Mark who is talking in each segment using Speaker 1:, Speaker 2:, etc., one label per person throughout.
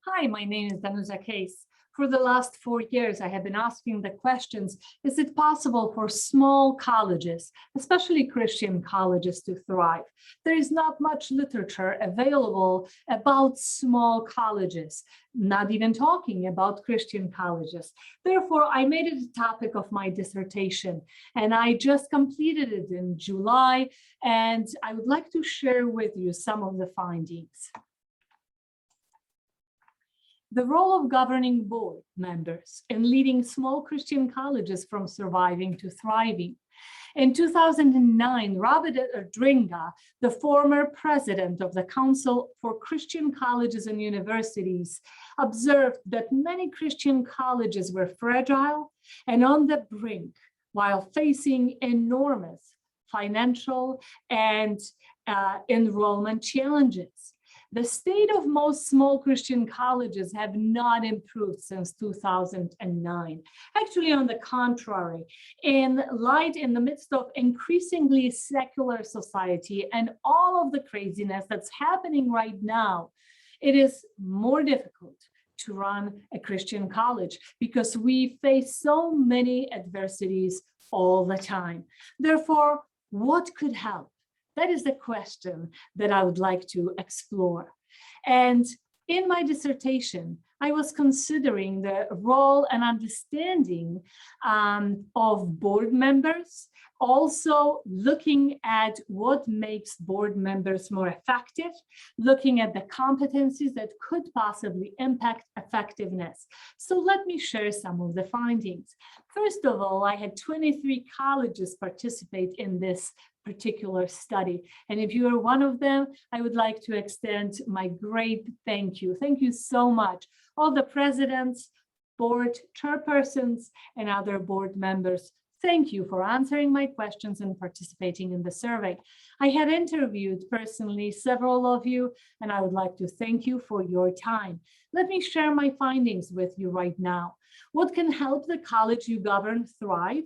Speaker 1: Hi, my name is Danuta Case. For the last 4 years, I have been asking the questions, is it possible for small colleges, especially Christian colleges, to thrive? There is not much literature available about small colleges, not even talking about Christian colleges. Therefore, I made it a topic of my dissertation, and I just completed it in July, and I would like to share with you some of the findings. The role of governing board members in leading small Christian colleges from surviving to thriving. In 2009, Robert Dringa, the former president of the Council for Christian Colleges and Universities, observed that many Christian colleges were fragile and on the brink while facing enormous financial and enrollment challenges. The state of most small Christian colleges have not improved since 2009. Actually, on the contrary, in the midst of increasingly secular society and all of the craziness that's happening right now, it is more difficult to run a Christian college because we face so many adversities all the time. Therefore, what could help? That is the question that I would like to explore. And in my dissertation, I was considering the role and understanding of board members, also looking at what makes board members more effective, looking at the competencies that could possibly impact effectiveness. So let me share some of the findings. First of all, I had 23 colleges participate in this particular study. And if you are one of them, I would like to extend my great thank you. Thank you so much. All the presidents, board chairpersons, and other board members, thank you for answering my questions and participating in the survey. I had interviewed personally several of you, and I would like to thank you for your time. Let me share my findings with you right now. What can help the college you govern thrive?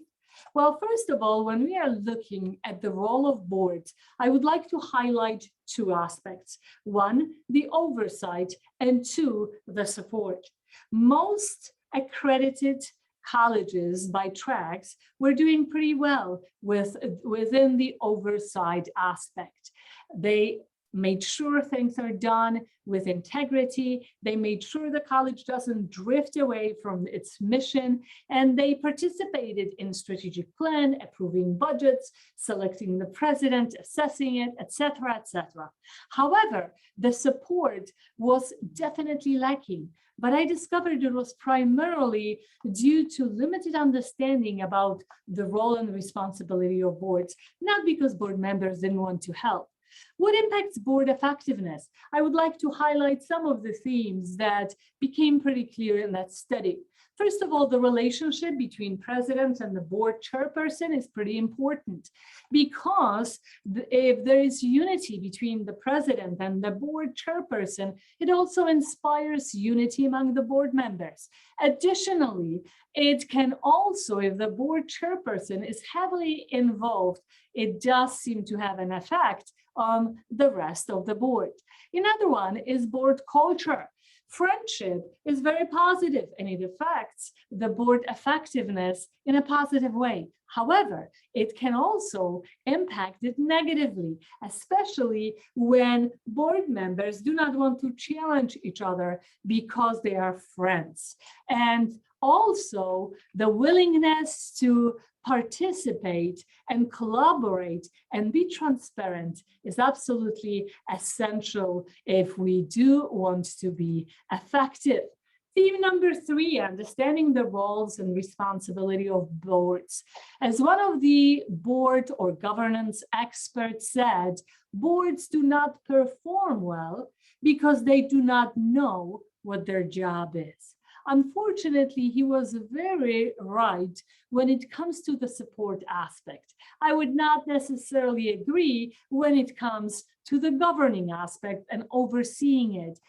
Speaker 1: Well, first of all, when we are looking at the role of boards, I would like to highlight two aspects. One, the oversight, and two, the support. Most accredited colleges by tracks were doing pretty well within the oversight aspect. They made sure things are done with integrity. They made sure the college doesn't drift away from its mission, and they participated in strategic plan, approving budgets, selecting the president, assessing it, etc., etc. However, the support was definitely lacking, but I discovered it was primarily due to limited understanding about the role and responsibility of boards, not because board members didn't want to help. What impacts board effectiveness? I would like to highlight some of the themes that became pretty clear in that study. First of all, the relationship between president and the board chairperson is pretty important because if there is unity between the president and the board chairperson, it also inspires unity among the board members. Additionally, it can also, if the board chairperson is heavily involved, it does seem to have an effect on the rest of the board. Another one is board culture. Friendship is very positive and it affects the board effectiveness in a positive way. However, it can also impact it negatively, especially when board members do not want to challenge each other because they are friends. And also the willingness to participate and collaborate and be transparent is absolutely essential if we do want to be effective. Theme number 3, understanding the roles and responsibility of boards. As one of the board or governance experts said, boards do not perform well because they do not know what their job is. Unfortunately, he was very right when it comes to the support aspect. I would not necessarily agree when it comes to the governing aspect and overseeing it.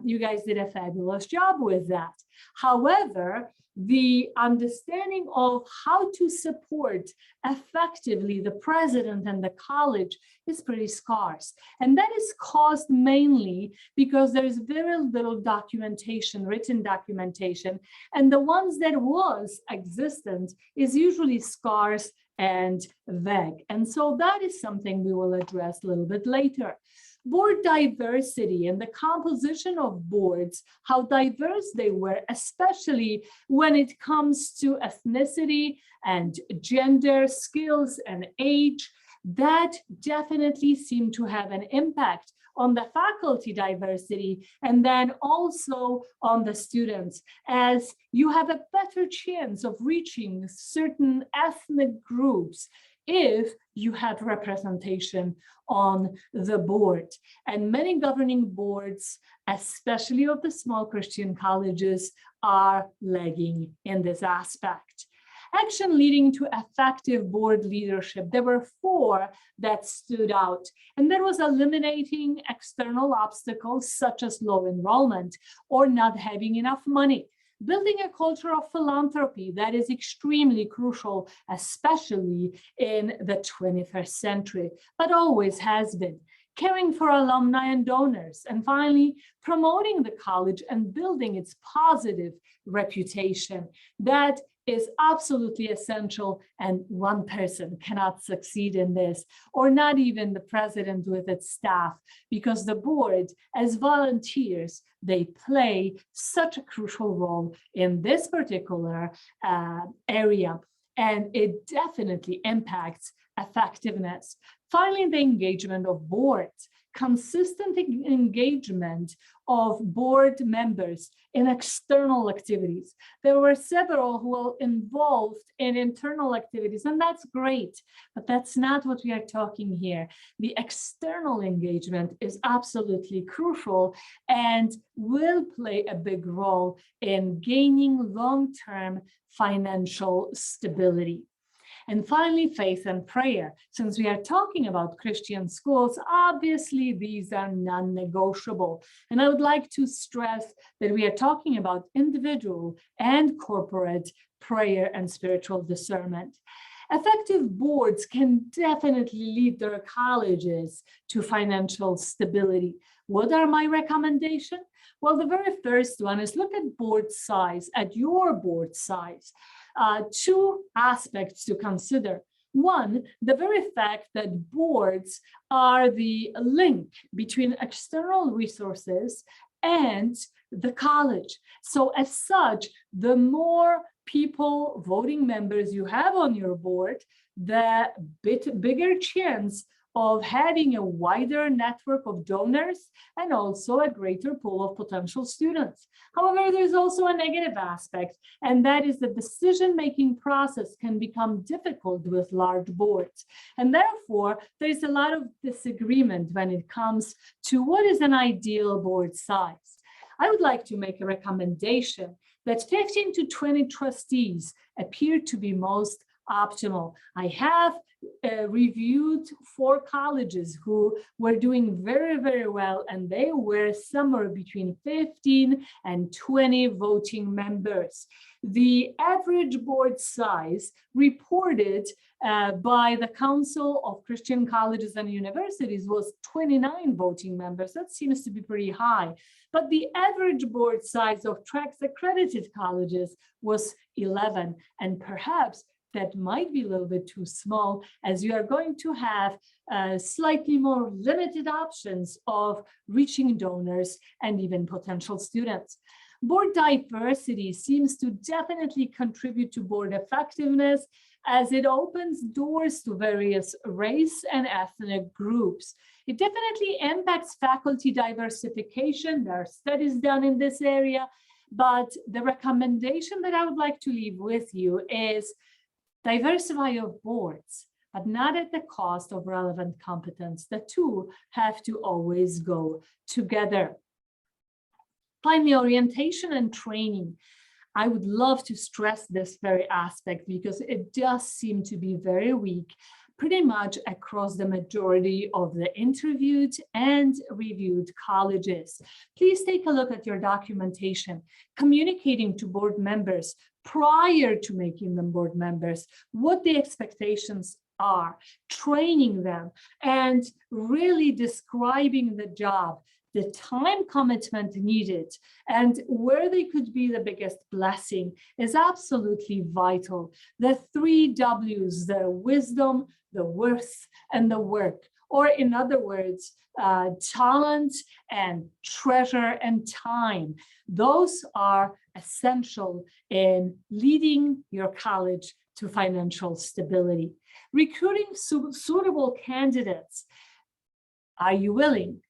Speaker 1: You guys did a fabulous job with that. However, the understanding of how to support effectively the president and the college is pretty scarce. And that is caused mainly because there is very little documentation, written documentation, and the ones that was existent is usually scarce and vague. And so that is something we will address a little bit later. Board diversity and the composition of boards, how diverse they were, especially when it comes to ethnicity and gender, skills and age, that definitely seemed to have an impact on the faculty diversity and then also on the students, as you have a better chance of reaching certain ethnic groups if you had representation on the board. And many governing boards, especially of the small Christian colleges, are lagging in this aspect. Action leading to effective board leadership. There were 4 that stood out, and that was eliminating external obstacles such as low enrollment or not having enough money. Building a culture of philanthropy that is extremely crucial, especially in the 21st century, but always has been. Caring for alumni and donors, and finally, promoting the college and building its positive reputation. That is absolutely essential, and one person cannot succeed in this, or not even the president with its staff, because the board, as volunteers, they play such a crucial role in this particular area, and it definitely impacts effectiveness. Finally, the engagement of boards. Consistent engagement of board members in external activities. There were several who were involved in internal activities, and that's great, but that's not what we are talking here. The external engagement is absolutely crucial and will play a big role in gaining long-term financial stability. And finally, faith and prayer. Since we are talking about Christian schools, obviously these are non-negotiable. And I would like to stress that we are talking about individual and corporate prayer and spiritual discernment. Effective boards can definitely lead their colleges to financial stability. What are my recommendations? Well, the very first one is look at board size, at your board size. 2 aspects to consider. One, the very fact that boards are the link between external resources and the college. So as such, the more people, voting members you have on your board, the bigger chance of having a wider network of donors and also a greater pool of potential students. However, there's also a negative aspect, and that is the decision-making process can become difficult with large boards. And therefore, there's a lot of disagreement when it comes to what is an ideal board size. I would like to make a recommendation that 15 to 20 trustees appear to be most optimal. I have reviewed 4 colleges who were doing very, very well, and they were somewhere between 15 and 20 voting members. The average board size reported by the Council of Christian Colleges and Universities was 29 voting members. That seems to be pretty high. But the average board size of TRACS accredited colleges was 11, and perhaps that might be a little bit too small, as you are going to have slightly more limited options of reaching donors and even potential students. Board diversity seems to definitely contribute to board effectiveness, as it opens doors to various race and ethnic groups. It definitely impacts faculty diversification. There are studies done in this area, but the recommendation that I would like to leave with you is diversify your boards, but not at the cost of relevant competence. The 2 have to always go together. Finally, orientation and training. I would love to stress this very aspect because it does seem to be very weak, pretty much across the majority of the interviewed and reviewed colleges. Please take a look at your documentation, communicating to board members prior to making them board members, what the expectations are, training them, and really describing the job, the time commitment needed, and where they could be the biggest blessing is absolutely vital. The 3 W's, the wisdom, the worth, and the work, or in other words, talent and treasure and time. Those are essential in leading your college to financial stability. Recruiting suitable candidates. Are you willing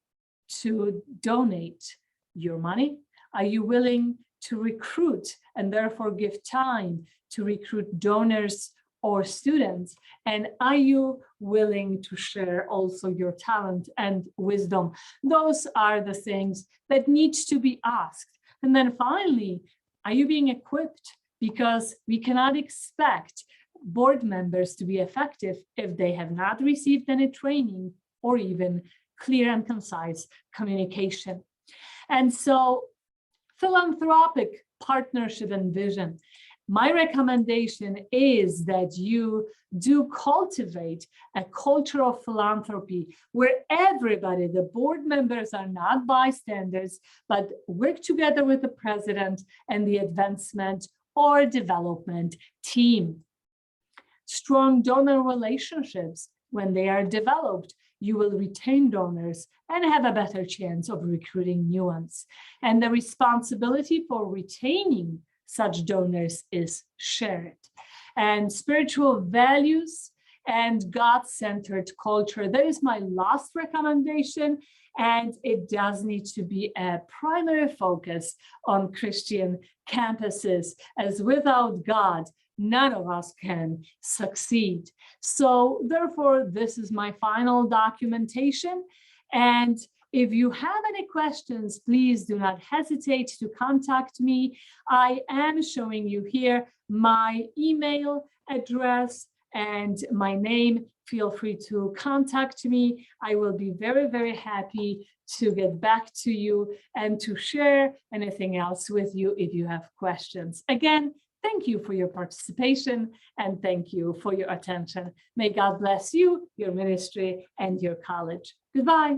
Speaker 1: to donate your money? Are you willing to recruit and therefore give time to recruit donors or students? And are you willing to share also your talent and wisdom? Those are the things that need to be asked. And then finally, are you being equipped? Because we cannot expect board members to be effective if they have not received any training or even clear and concise communication. And so, philanthropic partnership and vision. My recommendation is that you do cultivate a culture of philanthropy where everybody, the board members, are not bystanders, but work together with the president and the advancement or development team. Strong donor relationships, when they are developed, you will retain donors and have a better chance of recruiting new ones. And the responsibility for retaining such donors is shared. And spiritual values and God-centered culture, that is my last recommendation. And it does need to be a primary focus on Christian campuses, as without God, none of us can succeed. So therefore, this is my final documentation. And if you have any questions, please do not hesitate to contact me. I am showing you here my email address and my name. Feel free to contact me. I will be very, very happy to get back to you and to share anything else with you if you have questions. Again, thank you for your participation and thank you for your attention. May God bless you, your ministry, and your college. Goodbye.